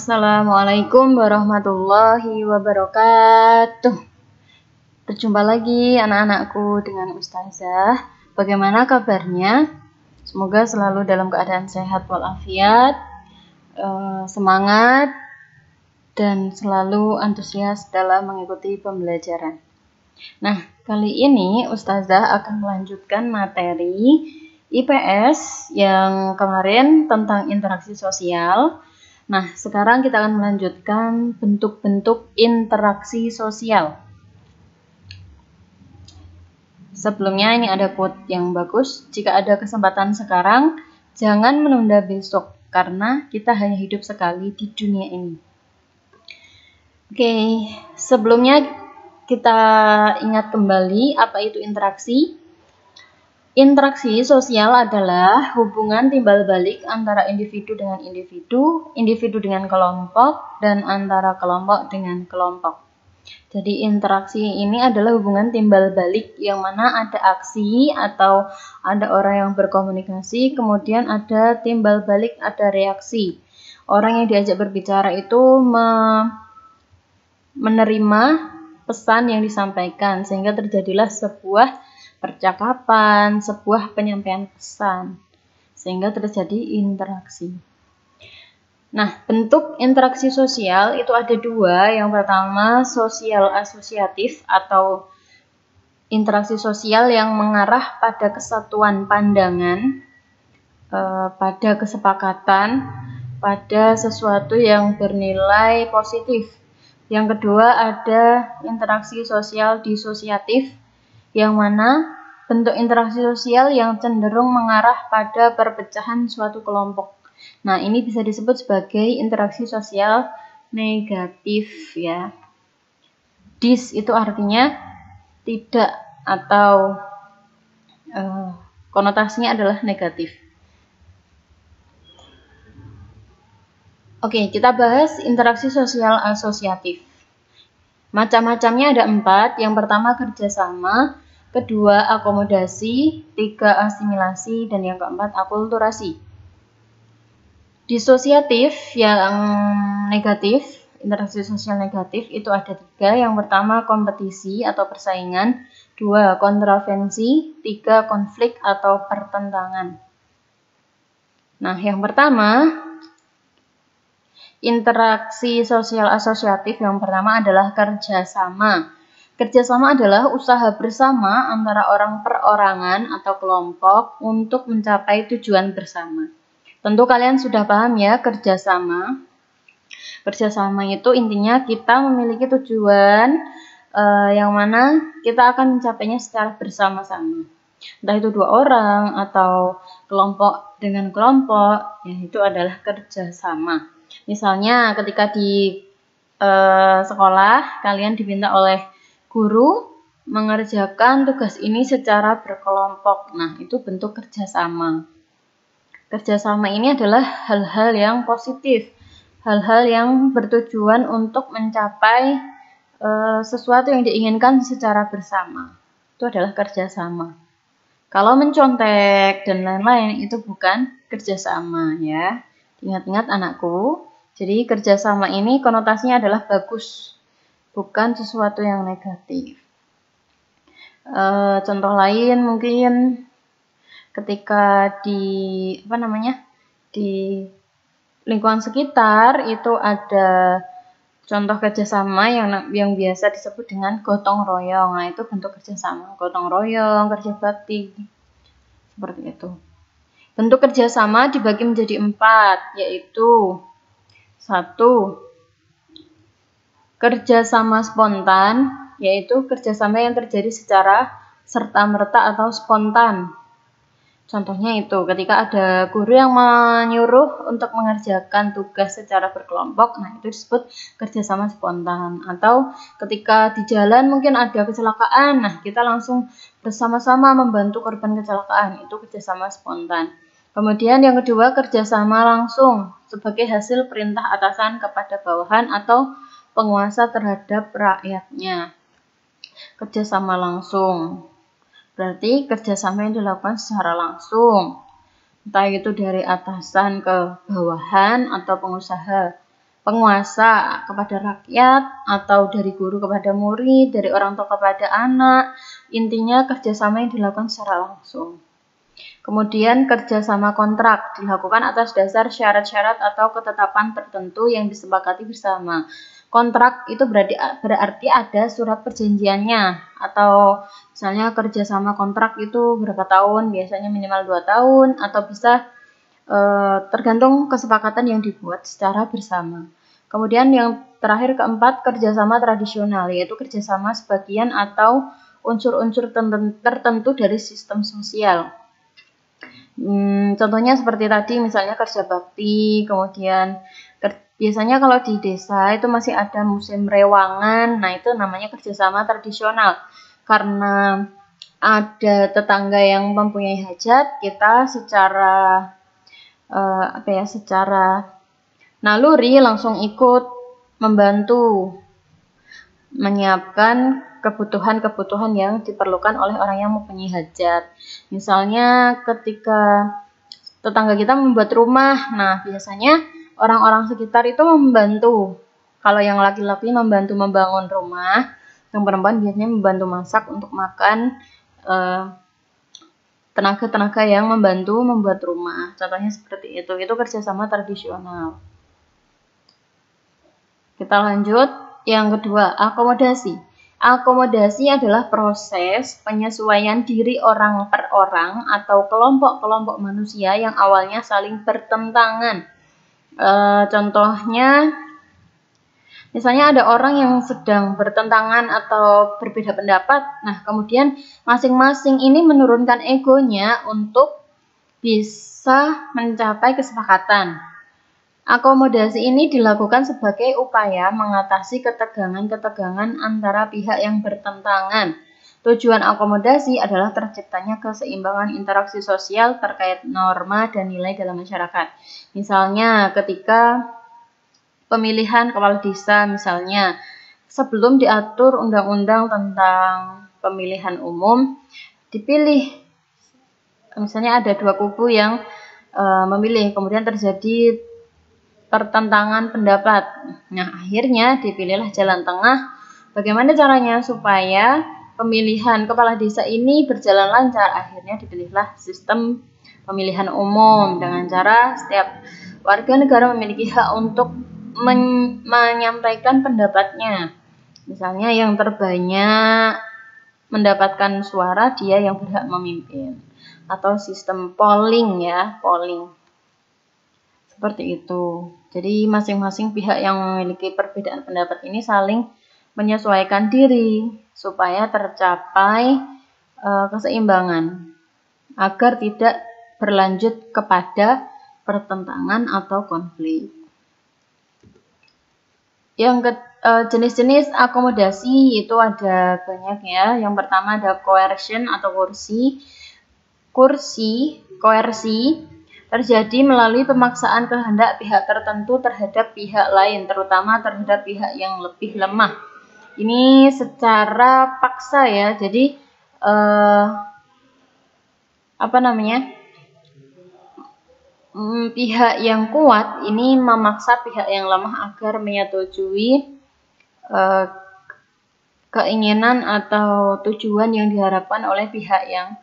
Assalamualaikum warahmatullahi wabarakatuh. Berjumpa lagi anak-anakku dengan Ustazah. Bagaimana kabarnya? Semoga selalu dalam keadaan sehat walafiat, semangat, dan selalu antusias dalam mengikuti pembelajaran. Nah, kali ini Ustazah akan melanjutkan materi IPS yang kemarin tentang interaksi sosial. Nah, sekarang kita akan melanjutkan bentuk-bentuk interaksi sosial. Sebelumnya ini ada quote yang bagus, jika ada kesempatan sekarang, jangan menunda besok, karena kita hanya hidup sekali di dunia ini. Oke, sebelumnya kita ingat kembali apa itu interaksi. Interaksi sosial adalah hubungan timbal balik antara individu dengan individu, individu dengan kelompok, dan antara kelompok dengan kelompok. Jadi interaksi ini adalah hubungan timbal balik yang mana ada aksi atau ada orang yang berkomunikasi, kemudian ada timbal balik, ada reaksi. Orang yang diajak berbicara itu menerima pesan yang disampaikan sehingga terjadilah sebuah percakapan, sebuah penyampaian pesan, sehingga terjadi interaksi. Nah, bentuk interaksi sosial itu ada dua. Yang pertama, sosial asosiatif atau interaksi sosial yang mengarah pada kesatuan pandangan, pada kesepakatan, pada sesuatu yang bernilai positif. Yang kedua, ada interaksi sosial disosiatif, yang mana bentuk interaksi sosial yang cenderung mengarah pada perpecahan suatu kelompok. Nah, ini bisa disebut sebagai interaksi sosial negatif ya. Dis itu artinya tidak atau konotasinya adalah negatif. Oke, kita bahas interaksi sosial asosiatif. Macam-macamnya ada 4. Yang pertama kerjasama, kedua akomodasi, 3 asimilasi, dan yang keempat akulturasi. Disosiatif yang negatif, interaksi sosial negatif itu ada 3. Yang pertama kompetisi atau persaingan, 2 kontravensi, 3 konflik atau pertentangan. Nah, yang pertama interaksi sosial asosiatif yang pertama adalah kerjasama. Kerjasama adalah usaha bersama antara orang perorangan atau kelompok untuk mencapai tujuan bersama. Tentu kalian sudah paham ya kerjasama. Kerjasama itu intinya kita memiliki tujuan yang mana kita akan mencapainya secara bersama-sama. Entah itu 2 orang atau kelompok dengan kelompok, ya itu adalah kerjasama. Misalnya ketika di sekolah kalian diminta oleh guru mengerjakan tugas ini secara berkelompok. Nah, itu bentuk kerjasama. Kerjasama ini adalah hal-hal yang positif, hal-hal yang bertujuan untuk mencapai sesuatu yang diinginkan secara bersama. Itu adalah kerjasama. Kalau mencontek dan lain-lain itu bukan kerjasama ya. Ingat-ingat anakku, jadi kerjasama ini konotasinya adalah bagus, bukan sesuatu yang negatif. Contoh lain mungkin ketika di di lingkungan sekitar itu ada contoh kerjasama yang biasa disebut dengan gotong royong. Nah, itu bentuk kerjasama, gotong royong, kerja bakti, seperti itu. Bentuk kerjasama dibagi menjadi 4, yaitu 1. Kerjasama spontan, yaitu kerjasama yang terjadi secara serta-merta atau spontan. Contohnya itu, ketika ada guru yang menyuruh untuk mengerjakan tugas secara berkelompok, nah itu disebut kerjasama spontan. Atau ketika di jalan mungkin ada kecelakaan, nah kita langsung bersama-sama membantu korban kecelakaan, itu kerjasama spontan. Kemudian yang kedua, kerjasama langsung sebagai hasil perintah atasan kepada bawahan atau penguasa terhadap rakyatnya. Kerjasama langsung berarti kerjasama yang dilakukan secara langsung, entah itu dari atasan ke bawahan atau pengusaha. penguasa kepada rakyat, atau dari guru kepada murid, dari orang tua kepada anak. Intinya kerjasama yang dilakukan secara langsung. Kemudian kerjasama kontrak dilakukan atas dasar syarat-syarat atau ketetapan tertentu yang disepakati bersama. Kontrak itu berarti ada surat perjanjiannya, atau misalnya kerjasama kontrak itu berapa tahun, biasanya minimal 2 tahun, atau bisa tergantung kesepakatan yang dibuat secara bersama. Kemudian yang terakhir keempat, kerjasama tradisional, yaitu kerjasama sebagian atau unsur-unsur tertentu dari sistem sosial. Contohnya seperti tadi, misalnya kerja bakti, kemudian biasanya kalau di desa itu masih ada musim rewangan, nah itu namanya kerjasama tradisional. Karena ada tetangga yang mempunyai hajat, kita secara secara naluri langsung ikut membantu menyiapkan kebutuhan-kebutuhan yang diperlukan oleh orang yang mempunyai hajat. Misalnya ketika tetangga kita membuat rumah, nah biasanya orang-orang sekitar itu membantu. Kalau yang laki-laki membantu membangun rumah, yang perempuan biasanya membantu masak untuk makan, tenaga-tenaga yang membantu membuat rumah. Contohnya seperti itu kerjasama tradisional. Kita lanjut, yang kedua, akomodasi. Akomodasi adalah proses penyesuaian diri orang per orang atau kelompok-kelompok manusia yang awalnya saling bertentangan. Contohnya, misalnya ada orang yang sedang bertentangan atau berbeda pendapat, nah kemudian masing-masing ini menurunkan egonya untuk bisa mencapai kesepakatan. Akomodasi ini dilakukan sebagai upaya mengatasi ketegangan-ketegangan antara pihak yang bertentangan. Tujuan akomodasi adalah terciptanya keseimbangan interaksi sosial terkait norma dan nilai dalam masyarakat. Misalnya ketika pemilihan kepala desa, misalnya sebelum diatur undang-undang tentang pemilihan umum, dipilih, misalnya ada 2 kubu yang memilih, kemudian terjadi pertentangan pendapat. Nah, akhirnya dipilihlah jalan tengah. Bagaimana caranya supaya pemilihan kepala desa ini berjalan lancar? Akhirnya dipilihlah sistem pemilihan umum dengan cara setiap warga negara memiliki hak untuk menyampaikan pendapatnya. Misalnya yang terbanyak mendapatkan suara, dia yang berhak memimpin. Atau sistem polling ya, polling. Seperti itu. Jadi masing-masing pihak yang memiliki perbedaan pendapat ini saling menyesuaikan diri supaya tercapai keseimbangan agar tidak berlanjut kepada pertentangan atau konflik. Yang jenis-jenis akomodasi itu ada banyak ya. Yang pertama ada coercion atau koersi terjadi melalui pemaksaan kehendak pihak tertentu terhadap pihak lain, terutama terhadap pihak yang lebih lemah. Ini secara paksa ya. Jadi pihak yang kuat ini memaksa pihak yang lemah agar menyetujui keinginan atau tujuan yang diharapkan oleh pihak yang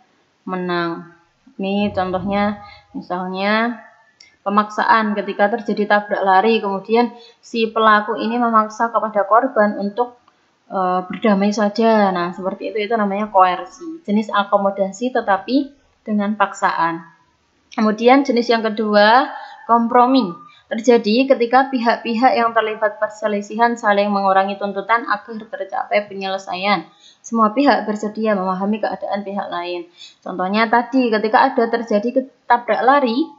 menang. Ini contohnya, misalnya pemaksaan ketika terjadi tabrak lari, kemudian si pelaku ini memaksa kepada korban untuk berdamai saja. Nah, seperti itu namanya koersi. Jenis akomodasi tetapi dengan paksaan. Kemudian jenis yang kedua, kompromi. Terjadi ketika pihak-pihak yang terlibat perselisihan saling mengurangi tuntutan agar tercapai penyelesaian. Semua pihak bersedia memahami keadaan pihak lain. Contohnya tadi ketika ada terjadi tabrak lari,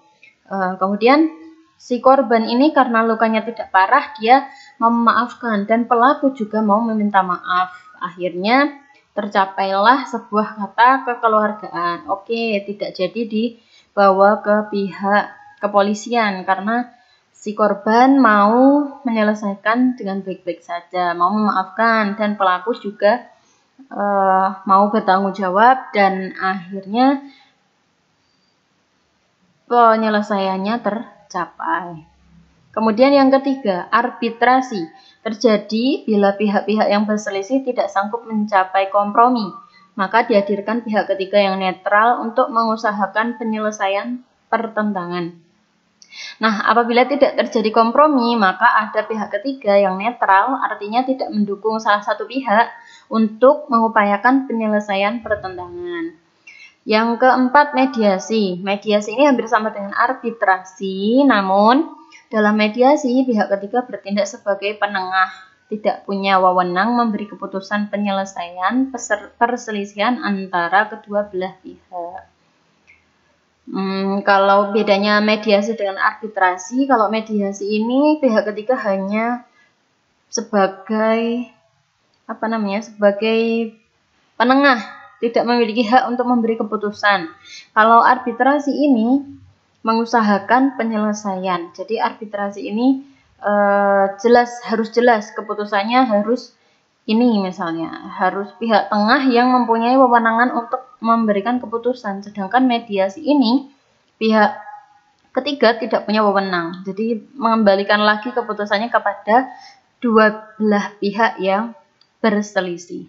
kemudian si korban ini karena lukanya tidak parah, dia memaafkan dan pelaku juga mau meminta maaf. Akhirnya tercapailah sebuah kata kekeluargaan. Oke, tidak jadi dibawa ke pihak kepolisian karena si korban mau menyelesaikan dengan baik-baik saja, mau memaafkan dan pelaku juga mau bertanggung jawab dan akhirnya penyelesaiannya tercapai. Kemudian yang ketiga, arbitrasi. Terjadi bila pihak-pihak yang berselisih tidak sanggup mencapai kompromi, maka dihadirkan pihak ketiga yang netral untuk mengusahakan penyelesaian pertentangan. Nah, apabila tidak terjadi kompromi, maka ada pihak ketiga yang netral, artinya tidak mendukung salah satu pihak untuk mengupayakan penyelesaian pertentangan. Yang keempat, mediasi. Mediasi ini hampir sama dengan arbitrasi, namun dalam mediasi, pihak ketiga bertindak sebagai penengah, tidak punya wewenang memberi keputusan penyelesaian perselisihan antara kedua belah pihak. Kalau bedanya mediasi dengan arbitrasi, kalau mediasi ini pihak ketiga hanya sebagai sebagai penengah, tidak memiliki hak untuk memberi keputusan. Kalau arbitrasi ini mengusahakan penyelesaian. Jadi arbitrasi ini harus jelas keputusannya, harus ini misalnya harus pihak tengah yang mempunyai wewenangan untuk memberikan keputusan. Sedangkan mediasi ini pihak ketiga tidak punya wewenang. Jadi mengembalikan lagi keputusannya kepada dua belah pihak yang berselisih.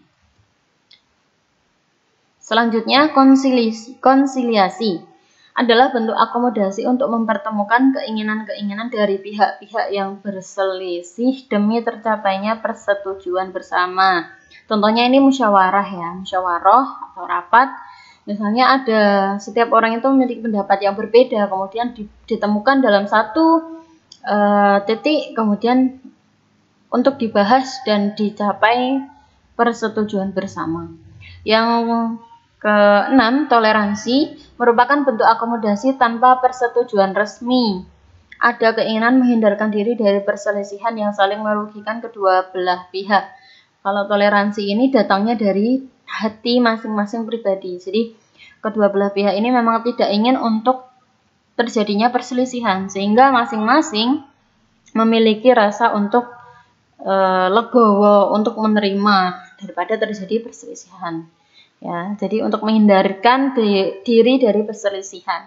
Selanjutnya, konsiliasi adalah bentuk akomodasi untuk mempertemukan keinginan-keinginan dari pihak-pihak yang berselisih demi tercapainya persetujuan bersama. Contohnya ini musyawarah ya, musyawarah atau rapat. Misalnya ada setiap orang itu memiliki pendapat yang berbeda, kemudian ditemukan dalam satu titik, kemudian untuk dibahas dan dicapai persetujuan bersama. Yang keenam, toleransi merupakan bentuk akomodasi tanpa persetujuan resmi. Ada keinginan menghindarkan diri dari perselisihan yang saling merugikan kedua belah pihak. Kalau toleransi ini datangnya dari hati masing-masing pribadi. Jadi kedua belah pihak ini memang tidak ingin untuk terjadinya perselisihan, sehingga masing-masing memiliki rasa untuk legowo, untuk menerima daripada terjadi perselisihan. Ya, jadi untuk menghindarkan diri dari perselisihan.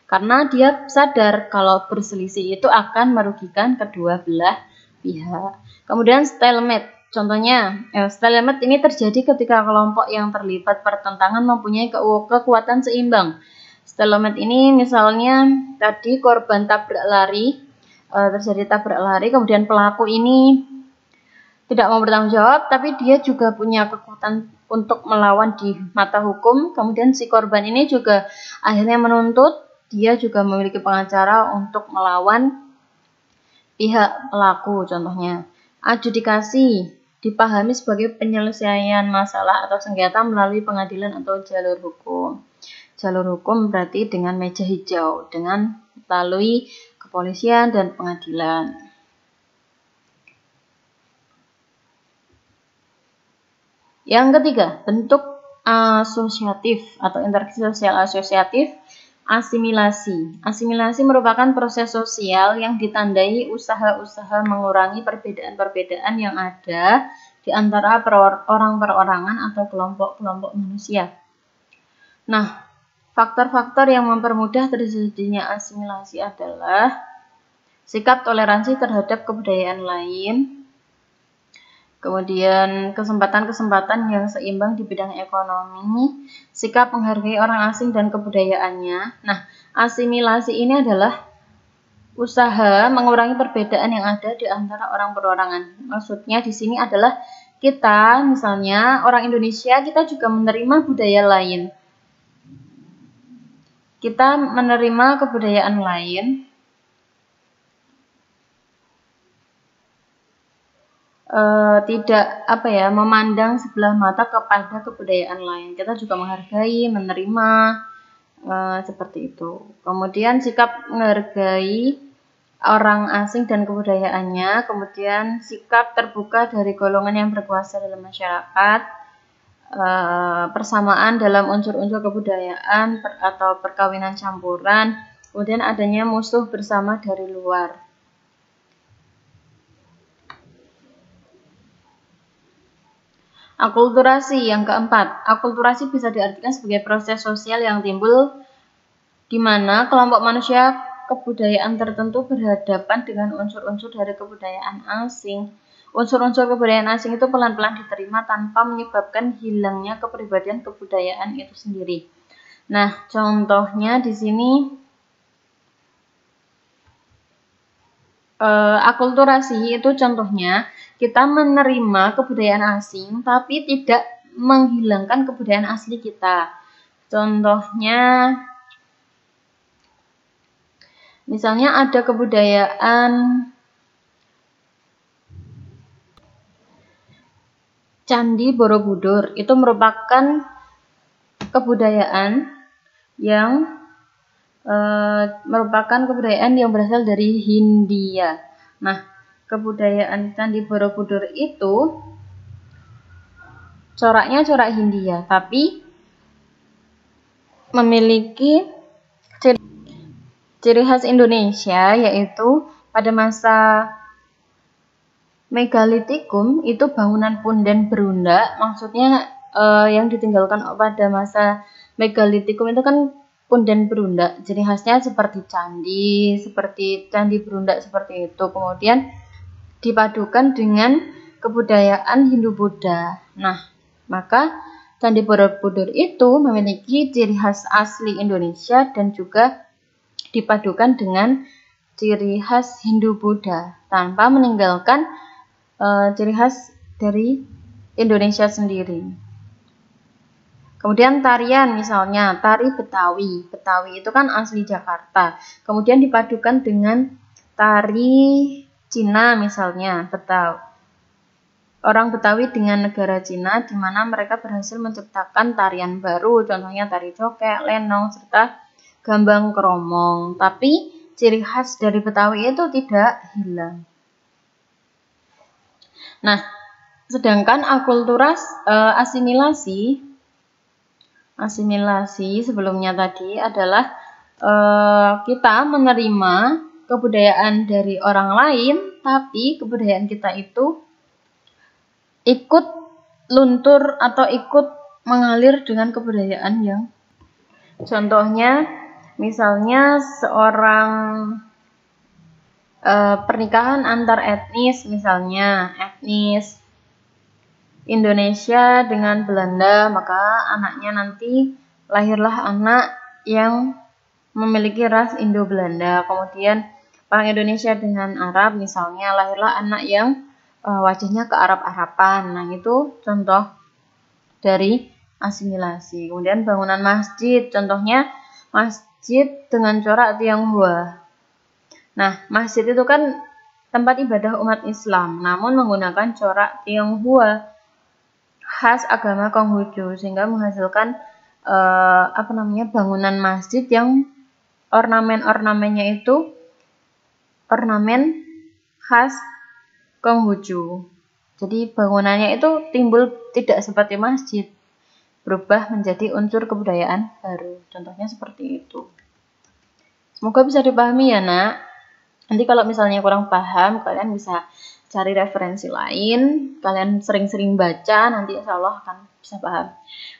Karena dia sadar kalau berselisih itu akan merugikan kedua belah pihak. Kemudian stalemate. Contohnya, stalemate ini terjadi ketika kelompok yang terlibat pertentangan mempunyai kekuatan seimbang. Stalemate ini misalnya tadi korban tabrak lari, terjadi tabrak lari, kemudian pelaku ini tidak mau bertanggung jawab, tapi dia juga punya kekuatan untuk melawan di mata hukum. Kemudian si korban ini juga akhirnya menuntut, dia juga memiliki pengacara untuk melawan pihak pelaku. Contohnya, adjudikasi dipahami sebagai penyelesaian masalah atau sengketa melalui pengadilan atau jalur hukum. Jalur hukum berarti dengan meja hijau, dengan melalui kepolisian dan pengadilan. Yang ketiga, bentuk asosiatif atau interaksi sosial asosiatif, asimilasi. Asimilasi merupakan proses sosial yang ditandai usaha-usaha mengurangi perbedaan-perbedaan yang ada di antara orang perorangan atau kelompok-kelompok manusia. Nah, faktor-faktor yang mempermudah terjadinya asimilasi adalah sikap toleransi terhadap kebudayaan lain, kemudian kesempatan-kesempatan yang seimbang di bidang ekonomi, sikap menghargai orang asing dan kebudayaannya. Nah, asimilasi ini adalah usaha mengurangi perbedaan yang ada di antara orang perorangan. Maksudnya di sini adalah kita, misalnya orang Indonesia, kita juga menerima budaya lain. Kita menerima kebudayaan lain, tidak memandang sebelah mata kepada kebudayaan lain. Kita juga menghargai, menerima, seperti itu. Kemudian sikap menghargai orang asing dan kebudayaannya, kemudian sikap terbuka dari golongan yang berkuasa dalam masyarakat, persamaan dalam unsur-unsur kebudayaan atau perkawinan campuran, kemudian adanya musuh bersama dari luar. Akulturasi yang keempat. Akulturasi bisa diartikan sebagai proses sosial yang timbul di mana kelompok manusia kebudayaan tertentu berhadapan dengan unsur-unsur dari kebudayaan asing, unsur-unsur kebudayaan asing itu pelan-pelan diterima tanpa menyebabkan hilangnya kepribadian kebudayaan itu sendiri. Nah, contohnya di sini akulturasi itu contohnya kita menerima kebudayaan asing tapi tidak menghilangkan kebudayaan asli kita. Contohnya misalnya ada kebudayaan Candi Borobudur, itu merupakan kebudayaan yang berasal dari Hindia. Nah, kebudayaan Candi Borobudur itu coraknya corak Hindia, tapi memiliki ciri khas Indonesia, yaitu pada masa Megalitikum itu bangunan punden berundak, maksudnya yang ditinggalkan pada masa Megalitikum itu kan punden berundak, ciri khasnya seperti candi berundak seperti itu, kemudian dipadukan dengan kebudayaan Hindu-Buddha. Nah, maka Candi Borobudur itu memiliki ciri khas asli Indonesia dan juga dipadukan dengan ciri khas Hindu-Buddha tanpa meninggalkan ciri khas dari Indonesia sendiri. Kemudian tarian, misalnya tari Betawi. Betawi itu kan asli Jakarta. Kemudian dipadukan dengan tari Cina, misalnya orang Betawi dengan negara Cina, di mana mereka berhasil menciptakan tarian baru, contohnya tari cokek, lenong, serta gambang kromong. Tapi ciri khas dari Betawi itu tidak hilang. Nah, sedangkan asimilasi sebelumnya tadi adalah kita menerima kebudayaan dari orang lain, tapi kebudayaan kita itu ikut luntur atau ikut mengalir dengan kebudayaan yang contohnya misalnya seorang pernikahan antar etnis, misalnya etnis Indonesia dengan Belanda, maka anaknya nanti lahirlah anak yang memiliki ras Indo-Belanda. Kemudian orang Indonesia dengan Arab, misalnya lahirlah anak yang wajahnya ke Arab-Araban. Nah, itu contoh dari asimilasi. Kemudian bangunan masjid, contohnya masjid dengan corak Tionghoa. Nah, masjid itu kan tempat ibadah umat Islam, namun menggunakan corak Tionghoa khas agama Konghucu, sehingga menghasilkan bangunan masjid yang ornamen-ornamennya itu ornamen khas Konghucu. Jadi bangunannya itu timbul tidak seperti masjid, berubah menjadi unsur kebudayaan baru. Contohnya seperti itu. Semoga bisa dipahami ya, Nak. Nanti kalau misalnya kurang paham, kalian bisa cari referensi lain, kalian sering-sering baca, nanti insya Allah akan bisa paham.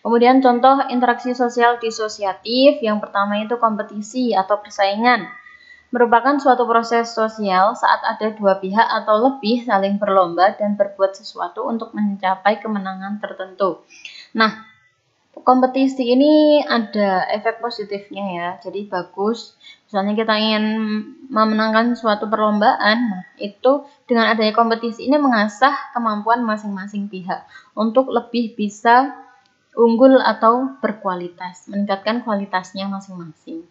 Kemudian contoh interaksi sosial disosiatif, yang pertama itu kompetisi atau persaingan. Merupakan suatu proses sosial saat ada dua pihak atau lebih saling berlomba dan berbuat sesuatu untuk mencapai kemenangan tertentu. Nah, kompetisi ini ada efek positifnya ya, jadi bagus. Misalnya kita ingin memenangkan suatu perlombaan, nah itu dengan adanya kompetisi ini mengasah kemampuan masing-masing pihak untuk lebih bisa unggul atau berkualitas, meningkatkan kualitasnya masing-masing.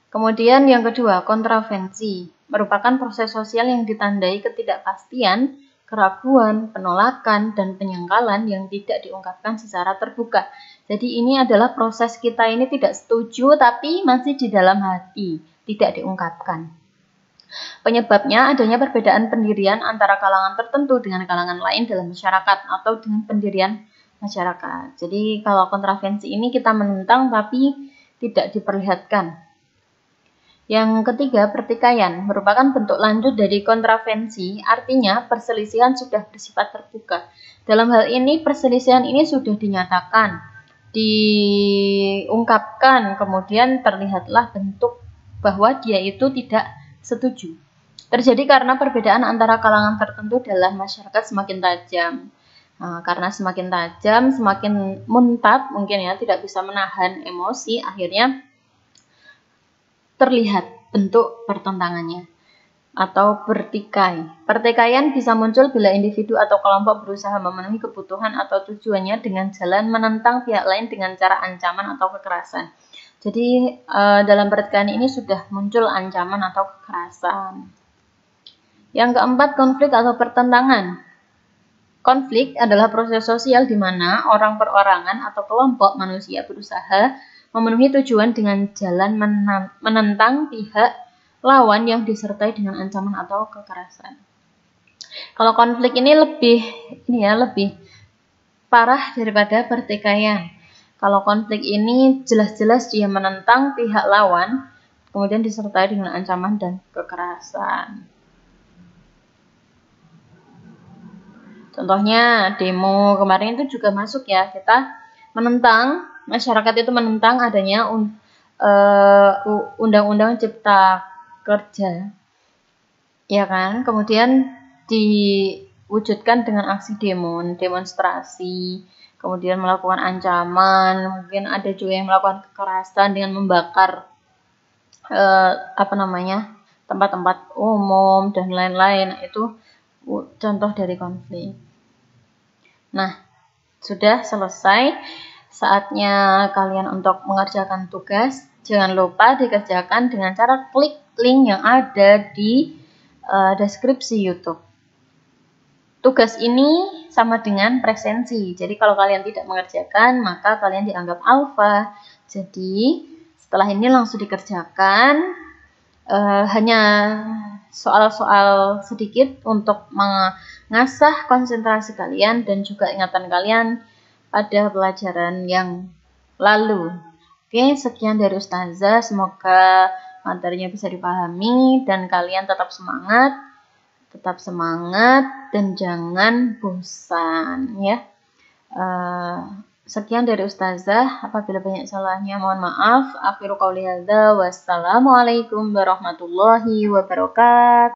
Kemudian yang kedua, kontravensi, merupakan proses sosial yang ditandai ketidakpastian, keraguan, penolakan, dan penyangkalan yang tidak diungkapkan secara terbuka. Jadi ini adalah proses kita ini tidak setuju tapi masih di dalam hati, tidak diungkapkan. Penyebabnya adanya perbedaan pendirian antara kalangan tertentu dengan kalangan lain dalam masyarakat atau dengan pendirian masyarakat. Jadi kalau kontravensi ini kita menentang tapi tidak diperlihatkan. Yang ketiga, pertikaian merupakan bentuk lanjut dari kontravensi, artinya perselisihan sudah bersifat terbuka. Dalam hal ini perselisihan ini sudah dinyatakan, diungkapkan, kemudian terlihatlah bentuk bahwa dia itu tidak setuju. Terjadi karena perbedaan antara kalangan tertentu dalam masyarakat semakin tajam. Nah, karena semakin tajam, semakin muntat mungkin ya, tidak bisa menahan emosi, akhirnya terlihat bentuk pertentangannya atau bertikai. Pertikaian bisa muncul bila individu atau kelompok berusaha memenuhi kebutuhan atau tujuannya dengan jalan menentang pihak lain dengan cara ancaman atau kekerasan. Jadi dalam pertikaian ini sudah muncul ancaman atau kekerasan. Yang keempat, konflik atau pertentangan. Konflik adalah proses sosial di mana orang perorangan atau kelompok manusia berusaha memenuhi tujuan dengan jalan menentang pihak lawan yang disertai dengan ancaman atau kekerasan. Kalau konflik ini lebih parah daripada pertikaian. Kalau konflik ini jelas-jelas dia menentang pihak lawan, kemudian disertai dengan ancaman dan kekerasan. Contohnya demo kemarin itu juga masuk ya, kita menentang, masyarakat itu menentang adanya undang-undang cipta kerja, ya kan? Kemudian diwujudkan dengan aksi demonstrasi, kemudian melakukan ancaman, mungkin ada juga yang melakukan kekerasan dengan membakar tempat-tempat umum dan lain-lain. Itu contoh dari konflik. Nah, sudah selesai. Saatnya kalian untuk mengerjakan tugas. Jangan lupa dikerjakan dengan cara klik link yang ada di deskripsi YouTube. Tugas ini sama dengan presensi. Jadi kalau kalian tidak mengerjakan, maka kalian dianggap alfa. Jadi setelah ini langsung dikerjakan. Hanya soal-soal sedikit untuk mengasah konsentrasi kalian dan juga ingatan kalian pada pelajaran yang lalu. Oke, sekian dari Ustazah. Semoga materinya bisa dipahami dan kalian tetap semangat dan jangan bosan ya. Sekian dari Ustazah. Apabila banyak salahnya mohon maaf. Akhiru qauli hadza wassalamualaikum warahmatullahi wabarakatuh.